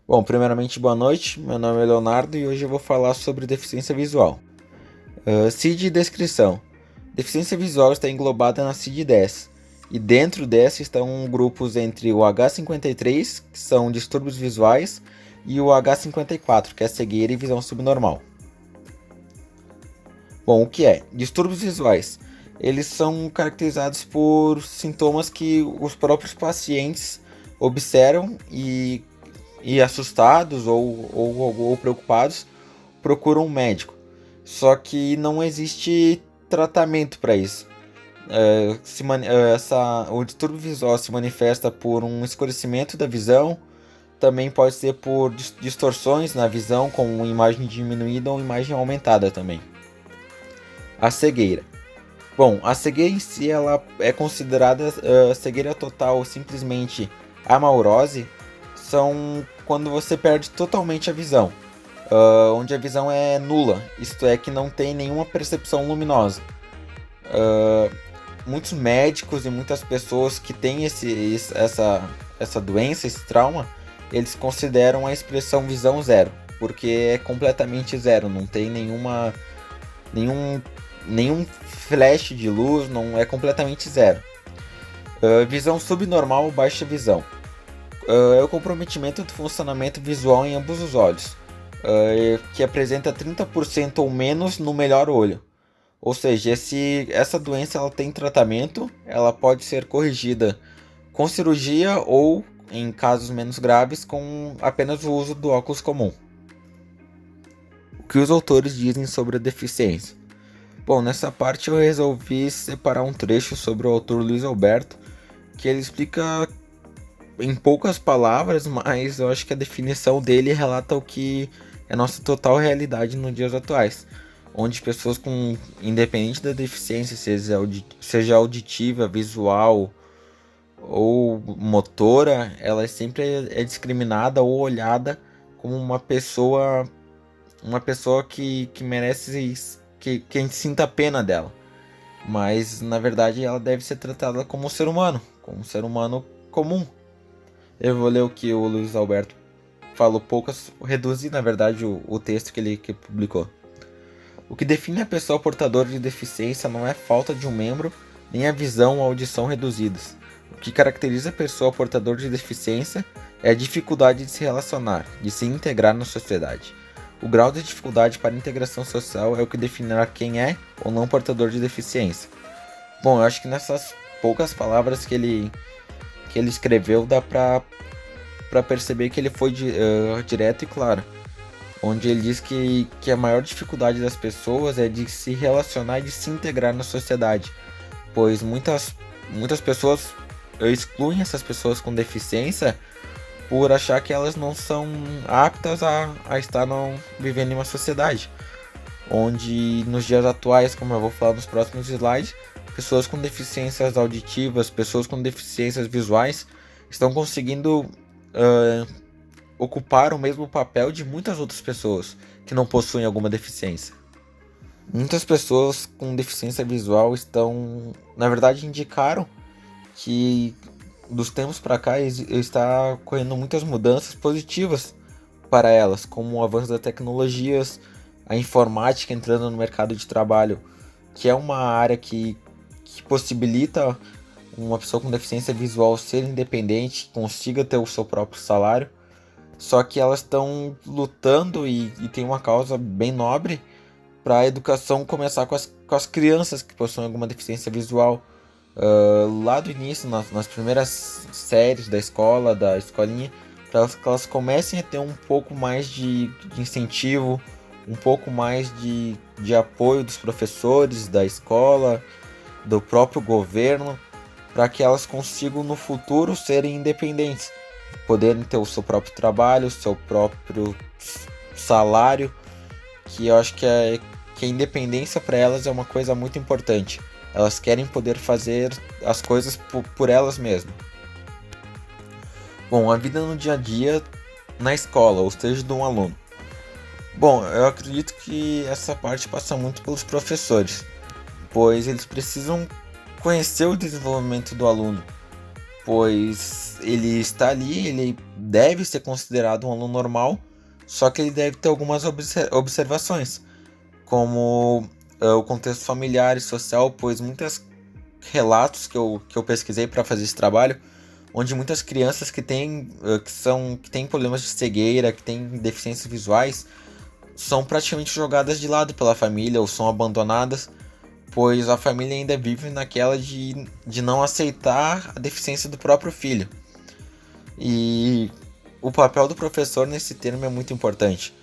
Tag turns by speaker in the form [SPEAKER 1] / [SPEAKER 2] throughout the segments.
[SPEAKER 1] Bom, primeiramente, boa noite. Meu nome é Leonardo e hoje eu vou falar sobre deficiência visual. CID e descrição. Deficiência visual está englobada na CID-10 e dentro dessa estão grupos entre o H53, que são distúrbios visuais, e o H54, que é cegueira e visão subnormal. Bom, o que é? Distúrbios visuais. Eles são caracterizados por sintomas que os próprios pacientes observam e assustados ou preocupados procuram um médico. Só que não existe tratamento para isso. O distúrbio visual se manifesta por um escurecimento da visão, também pode ser por distorções na visão, com imagem diminuída ou imagem aumentada também. A cegueira. Bom, a cegueira em si ela é considerada cegueira total ou simplesmente amaurose, são quando você perde totalmente a visão, onde a visão é nula, isto é, que não tem nenhuma percepção luminosa. Muitos médicos e muitas pessoas que têm essa doença, esse trauma, eles consideram a expressão visão zero, porque é completamente zero, não tem nenhum flash de luz, não é completamente zero. Visão subnormal ou baixa visão. É o comprometimento do funcionamento visual em ambos os olhos, que apresenta 30% ou menos no melhor olho. Ou seja, essa doença ela tem tratamento, ela pode ser corrigida com cirurgia ou, em casos menos graves, com apenas o uso do óculos comum. O que os autores dizem sobre a deficiência? Bom, nessa parte eu resolvi separar um trecho sobre o autor Luiz Alberto, que ele explica em poucas palavras, mas eu acho que a definição dele relata o que é nossa total realidade nos dias atuais, onde pessoas com, independente da deficiência, seja auditiva, visual ou motora, ela sempre é discriminada ou olhada como uma pessoa que merece que a gente sinta pena dela. Mas na verdade ela deve ser tratada como um ser humano comum. Eu vou ler o que o Luiz Alberto falou poucas, reduzir na verdade o texto que ele publicou. O que define a pessoa portadora de deficiência não é falta de um membro, nem a visão ou audição reduzidas. O que caracteriza a pessoa portadora de deficiência é a dificuldade de se relacionar, de se integrar na sociedade. O grau de dificuldade para a integração social é o que definirá quem é ou não portador de deficiência. Bom, eu acho que nessas poucas palavras que ele escreveu dá pra perceber que ele foi direto e claro, onde ele diz que a maior dificuldade das pessoas é de se relacionar e de se integrar na sociedade, pois muitas pessoas excluem essas pessoas com deficiência por achar que elas não são aptas a estar vivendo em uma sociedade, onde nos dias atuais, como eu vou falar nos próximos slides, pessoas com deficiências auditivas, pessoas com deficiências visuais estão conseguindo ocupar o mesmo papel de muitas outras pessoas que não possuem alguma deficiência. Muitas pessoas com deficiência visual na verdade, indicaram que dos tempos para cá está ocorrendo muitas mudanças positivas para elas, como o avanço das tecnologias, a informática entrando no mercado de trabalho, que é uma área que possibilita uma pessoa com deficiência visual ser independente, consiga ter o seu próprio salário. Só que elas estão lutando e tem uma causa bem nobre para a educação começar com as crianças que possuem alguma deficiência visual. Lá do início, nas primeiras séries da escola, da escolinha, para que elas comecem a ter um pouco mais de incentivo, um pouco mais de apoio dos professores, da escola, do próprio governo, para que elas consigam no futuro serem independentes, poderem ter o seu próprio trabalho, o seu próprio salário, que eu acho que a independência para elas é uma coisa muito importante. Elas querem poder fazer as coisas por elas mesmas. Bom, a vida no dia a dia na escola, ou seja, de um aluno. Bom, eu acredito que essa parte passa muito pelos professores, pois eles precisam conhecer o desenvolvimento do aluno, pois ele está ali, ele deve ser considerado um aluno normal, só que ele deve ter algumas observações, como o contexto familiar e social, pois muitos relatos que eu pesquisei para fazer esse trabalho, onde muitas crianças que têm problemas de cegueira, que têm deficiências visuais, são praticamente jogadas de lado pela família ou são abandonadas, pois a família ainda vive naquela de não aceitar a deficiência do próprio filho. E o papel do professor nesse termo é muito importante,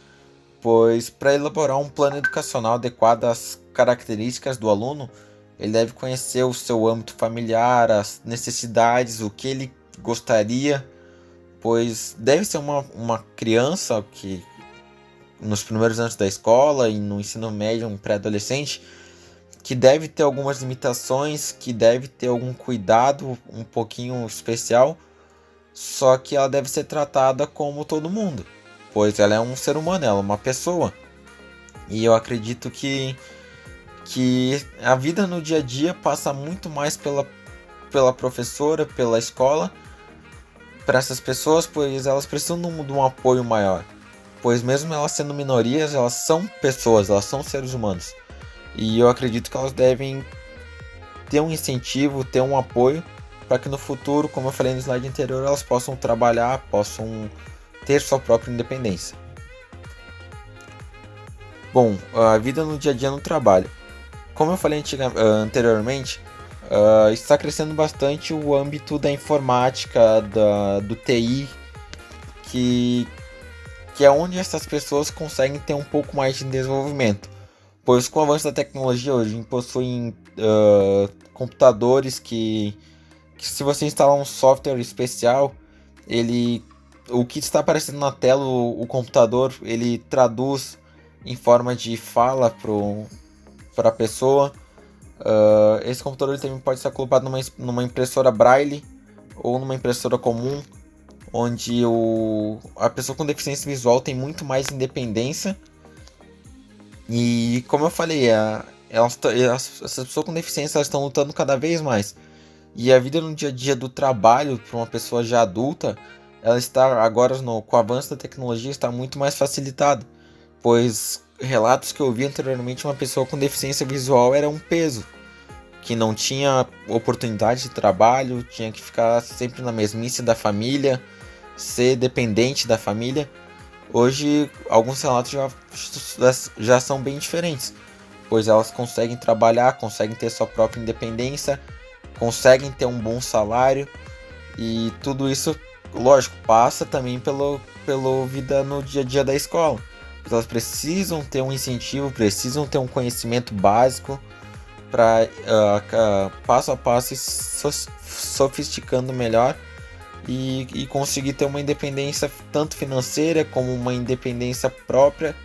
[SPEAKER 1] pois para elaborar um plano educacional adequado às características do aluno, ele deve conhecer o seu âmbito familiar, as necessidades, o que ele gostaria, pois deve ser uma criança que nos primeiros anos da escola e no ensino médio, um pré-adolescente, que deve ter algumas limitações, que deve ter algum cuidado um pouquinho especial, só que ela deve ser tratada como todo mundo, pois ela é um ser humano, ela é uma pessoa. E eu acredito que a vida no dia a dia passa muito mais pela professora, pela escola, para essas pessoas, pois elas precisam de um apoio maior. Pois mesmo elas sendo minorias, elas são pessoas, elas são seres humanos. E eu acredito que elas devem ter um incentivo, ter um apoio, para que no futuro, como eu falei no slide anterior, elas possam trabalhar, possam ter sua própria independência. Bom, a vida no dia a dia no trabalho. Como eu falei anteriormente, está crescendo bastante o âmbito da informática, do TI, que é onde essas pessoas conseguem ter um pouco mais de desenvolvimento. Pois com o avanço da tecnologia hoje possuem computadores que se você instalar um software especial, o que está aparecendo na tela, o computador, ele traduz em forma de fala para a pessoa. Esse computador ele também pode ser colocado numa impressora Braille ou numa impressora comum, onde a pessoa com deficiência visual tem muito mais independência. E como eu falei, essas pessoas com deficiência estão lutando cada vez mais. E a vida no dia a dia do trabalho para uma pessoa já adulta, ela está agora com o avanço da tecnologia está muito mais facilitada, pois relatos que eu vi anteriormente, uma pessoa com deficiência visual era um peso, que não tinha oportunidade de trabalho, tinha que ficar sempre na mesmice da família, ser dependente da família. Hoje, alguns relatos já são bem diferentes, pois elas conseguem trabalhar, conseguem ter sua própria independência, conseguem ter um bom salário, e tudo isso, lógico, passa também pelo vida no dia a dia da escola. Elas precisam ter um incentivo, precisam ter um conhecimento básico para passo a passo ir sofisticando melhor e conseguir ter uma independência tanto financeira como uma independência própria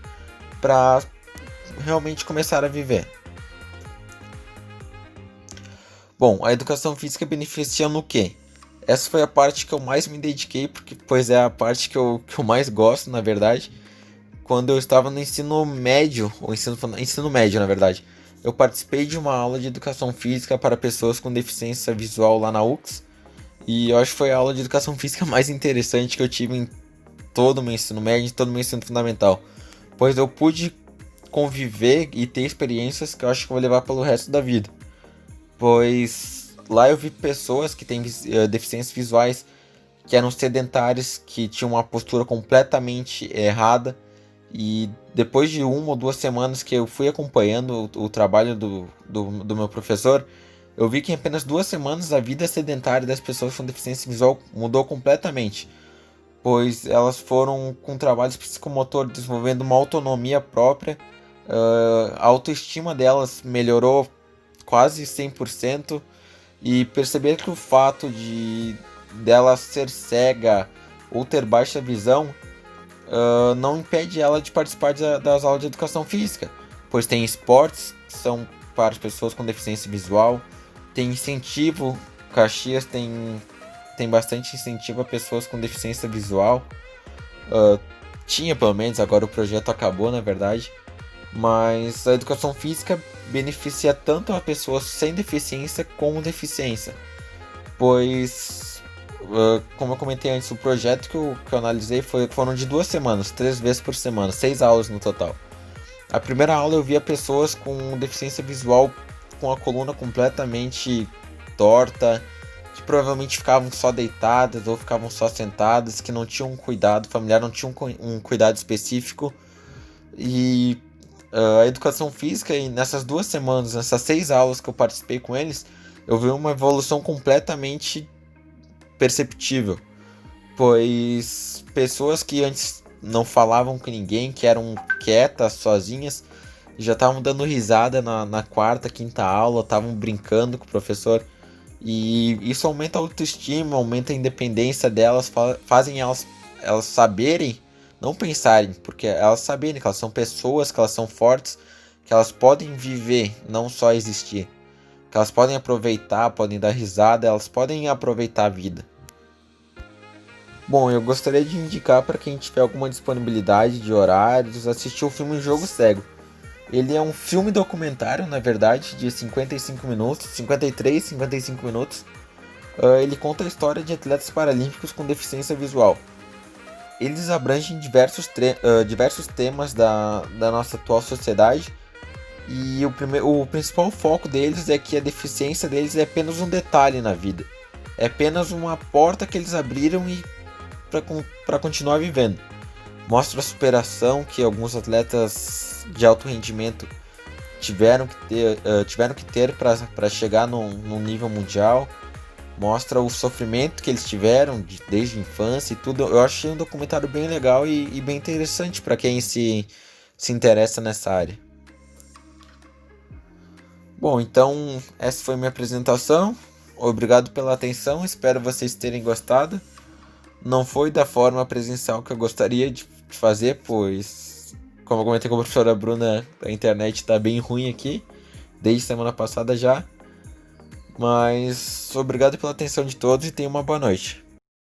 [SPEAKER 1] para realmente começar a viver. Bom, a educação física beneficia no quê? Essa foi a parte que eu mais me dediquei, pois é a parte que eu mais gosto, na verdade. Quando eu estava no ensino médio, ou ensino médio, na verdade, eu participei de uma aula de educação física para pessoas com deficiência visual lá na UX. E eu acho que foi a aula de educação física mais interessante que eu tive em todo o meu ensino médio e todo o meu ensino fundamental. Pois eu pude conviver e ter experiências que eu acho que eu vou levar pelo resto da vida. Pois lá eu vi pessoas que têm deficiências visuais, que eram sedentárias, que tinham uma postura completamente errada. E depois de 1 ou 2 semanas que eu fui acompanhando o trabalho do meu professor, eu vi que em apenas 2 semanas a vida sedentária das pessoas com deficiência visual mudou completamente. Pois elas foram com trabalhos psicomotor desenvolvendo uma autonomia própria, a autoestima delas melhorou quase 100%, e perceber que o fato dela ser cega ou ter baixa visão não impede ela de participar das aulas de educação física, pois tem esportes que são para as pessoas com deficiência visual, tem incentivo, Caxias tem bastante incentivo a pessoas com deficiência visual, tinha pelo menos, agora o projeto acabou na verdade, mas a educação física beneficia tanto a pessoas sem deficiência como deficiência, pois Como eu comentei antes, o projeto que eu analisei foram de 2 semanas, 3 vezes por semana, 6 aulas no total. A primeira aula eu via pessoas com deficiência visual com a coluna completamente torta, que provavelmente ficavam só deitadas ou ficavam só sentadas, que não tinham um cuidado familiar, não tinham um cuidado específico. E a educação física, e nessas 2 semanas, nessas 6 aulas que eu participei com eles, eu vi uma evolução completamente perceptível, pois pessoas que antes não falavam com ninguém, que eram quietas, sozinhas, já estavam dando risada na quarta, quinta aula, estavam brincando com o professor. E isso aumenta a autoestima, aumenta a independência delas, fazem elas saberem, não pensarem, porque elas saberem que elas são pessoas, que elas são fortes, que elas podem viver, não só existir. Que elas podem aproveitar, podem dar risada, elas podem aproveitar a vida. Bom, eu gostaria de indicar para quem tiver alguma disponibilidade de horários, assistir o filme Jogo Cego. Ele é um filme documentário, na verdade, de 55 minutos, 53, 55 minutos. Ele conta a história de atletas paralímpicos com deficiência visual. Eles abrangem diversos temas da nossa atual sociedade. E o principal foco deles é que a deficiência deles é apenas um detalhe na vida. É apenas uma porta que eles abriram e para continuar vivendo. Mostra a superação que alguns atletas de alto rendimento tiveram que ter para chegar num nível mundial. Mostra o sofrimento que eles tiveram desde a infância e tudo. Eu achei um documentário bem legal e bem interessante para quem se interessa nessa área. Bom, então essa foi minha apresentação. Obrigado pela atenção, espero vocês terem gostado. Não foi da forma presencial que eu gostaria de fazer, pois, como eu comentei com a professora Bruna, a internet está bem ruim aqui, desde semana passada já. Mas obrigado pela atenção de todos e tenham uma boa noite.